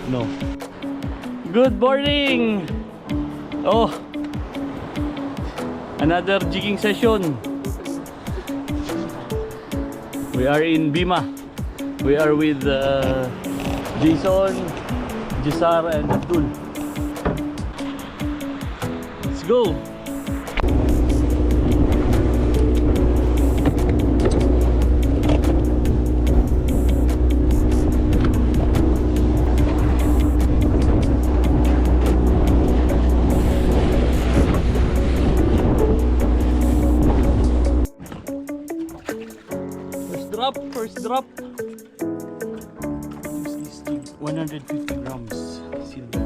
No. Good morning! Oh! Another jigging session. We are in Bima. We are with Jason, Jisar, and Abdul. Let's go! First drop. Use this 150 grams silver.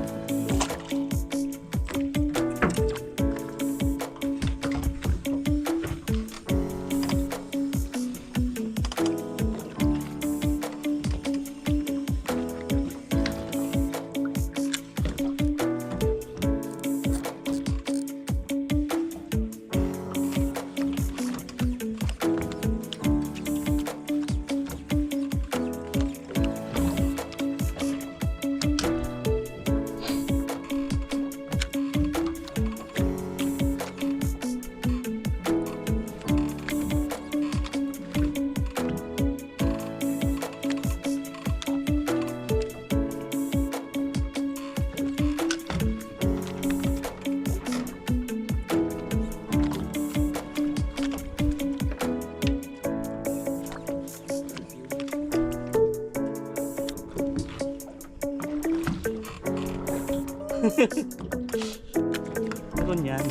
Ano yan?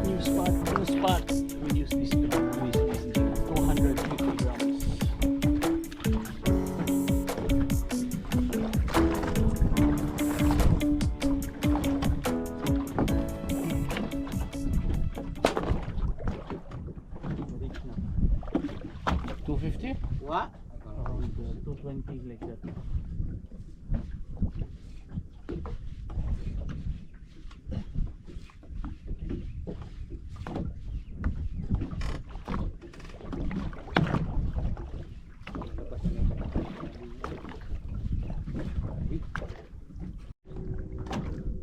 New spot. We use this drum. We use this 250 grams. What? 220 like that.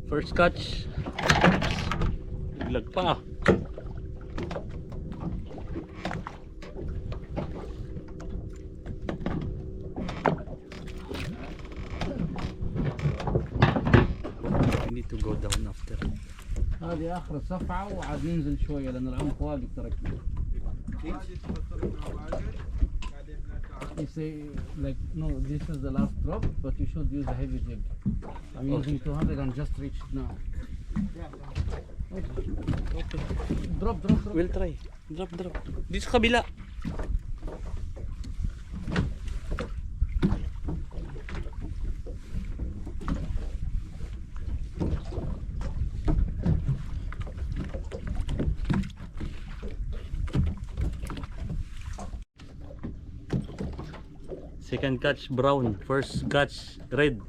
First catch. Biglag pa. To go down after. هذه آخر صفعة وعاد ننزل شوية لأن العمق واقف ترى كبير. You say like no, this is the last drop, but you should use a heavy jig. I'm using 200 and just reached now. Okay. Drop. We'll try. Drop. Dito sa kabila. Second catch brown, first catch red.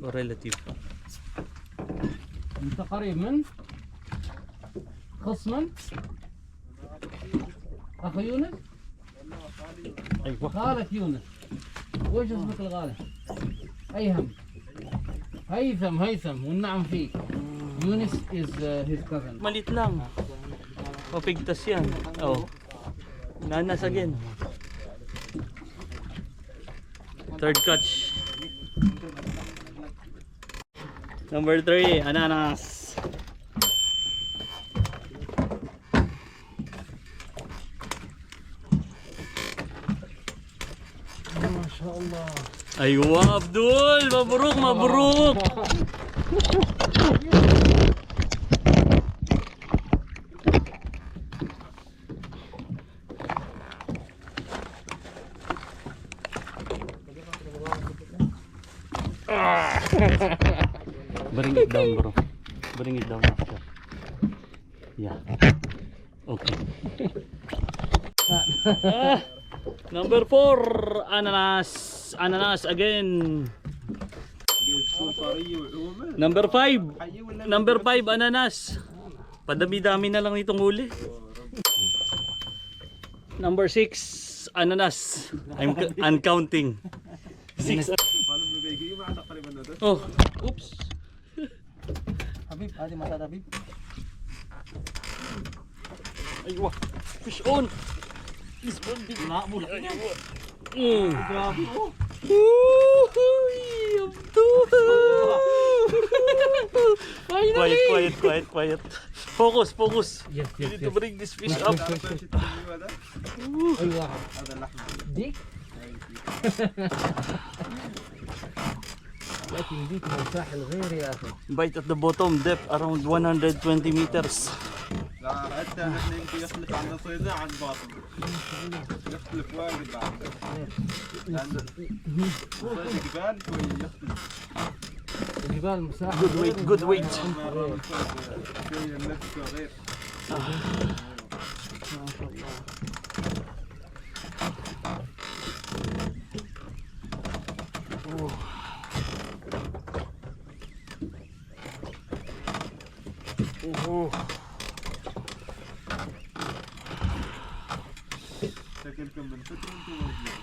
Or relative. أنت قريب من خصما أخو يونس؟ أيوة. خالك يونس. وش اسمك الغالي؟ هيثم والنعم فيك. يونس is his cousin. Malit lang. Mapigtas yan. Oh. Nanas again. Third catch. Number 3, ananas. MashaAllah. Aywa Abdul, mabruk. Bring it down, bro. Bring it down after. Yeah. Okay. Number 4, ananas. ananas again. Number 5. Number 5 ananas. Padami-dami na lang itong huli. Number 6 ananas. I'm counting. 6. Oh, oops. Habib, adi masada Habib. Aywa. Fish on. Fish on. Na mo laki niya. Grabe oh. Finally. Quiet. Focus. Yes. You need to bring this fish up. ايوه ديك لكن ديك من ساحل غير يا اخي. Bite at the bottom, depth around 120 meters. لا حتى نحن يمكن يختلف عن صيدنا عن باطن يختلف وايد بعد لأن صيد الجبال شوي يختلف الجبال مساحة Good weight. شوي النفس غير ما شاء الله. شكلكم من فترة انتم موجودين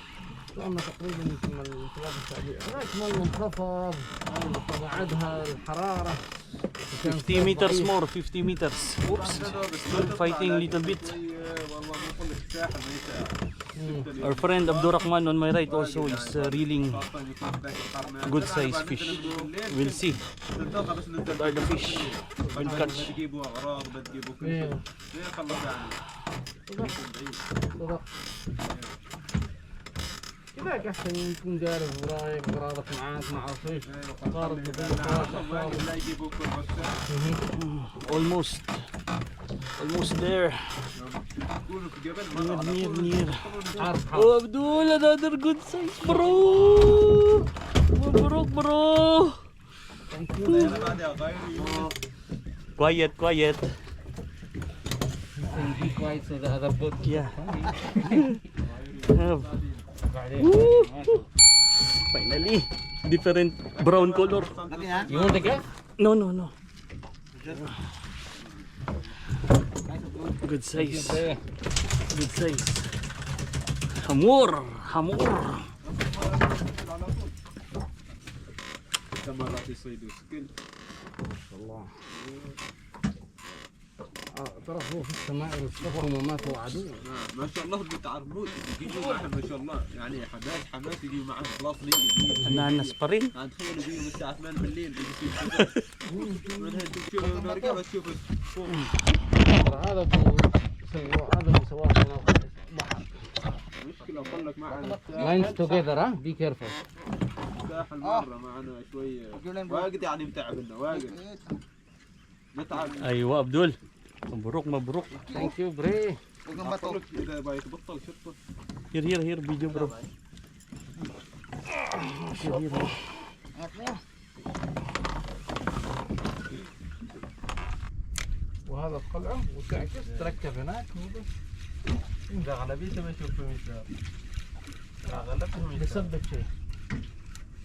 كنا تقريبا يمكن من الانقلاب السعودي هناك ما المنخفض بعدها الحرارة 50 meters more, 50 meters. Oops. Still fighting a little bit. والله مو كل الساحل ما يساعد Our friend Abdurrahman on my right also is reeling good size fish. We'll see what are the fish we'll catch. بتجيبوا اغراض بتجيبوا كل ايه شيء خلص عني صدق كذاك احسن يكون جالس ورايق قرارك معاك مع فيش صارت لا يجيبوا كل وقت Almost there. يكونوا في جبل مرة Near. عارف Oh Abdul, another good size bro. Mabruk bro. انا بعدها غير Quiet. be quiet so the other boat Yeah. Finally, different brown color. You want the gas? No. Good size. Hamur. مرات يصيدوا سكن الله ترى هو في السماء الصفر وما توعدوا ما شاء الله بتعرفوا يجوا معهم ما شاء الله يعني حماس يجوا معهم خلاص ليل Ananas pa rin. تخيل يجوا من الساعة 8 بالليل بعدين تشوفوا نرجع وتشوفوا فوق هذا هذا سواء بحر مشكلة أقول لك معنا lines together ها be careful الساحل مرة معنا شوي واجد يعني متعبنا واجد نتعب Aywa Abdul. Mabruk. thank you bre أقول لك إذا باي تبطل شطة Here video bro. وهذا القلعة وتعكس تركب هناك إذا غلبيته ما يشوف مثال غلبته يثبت شيء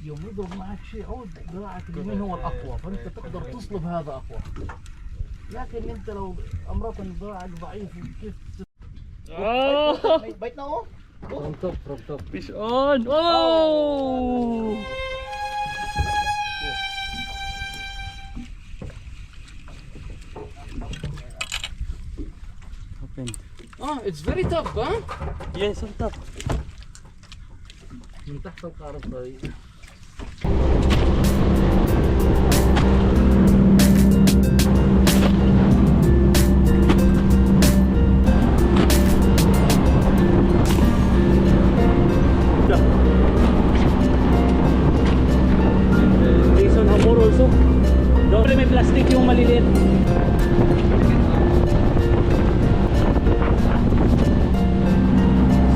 يوم يضرب معك شيء عود ذراعك اليمين هو الأقوى فأنت تقدر تصلب هذا أقوى لكن أنت لو أمرت أن ذراعك ضعيف كيف بيت نو from top Fish on. Oh! Open. it's very tough ها Yes, on top. من تحت القارب طريق Jason Hamor also. Dobre may plastic yung maliliit.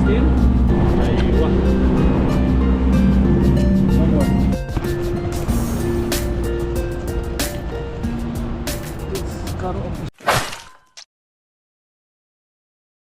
Still? Aywa. One more. It's car of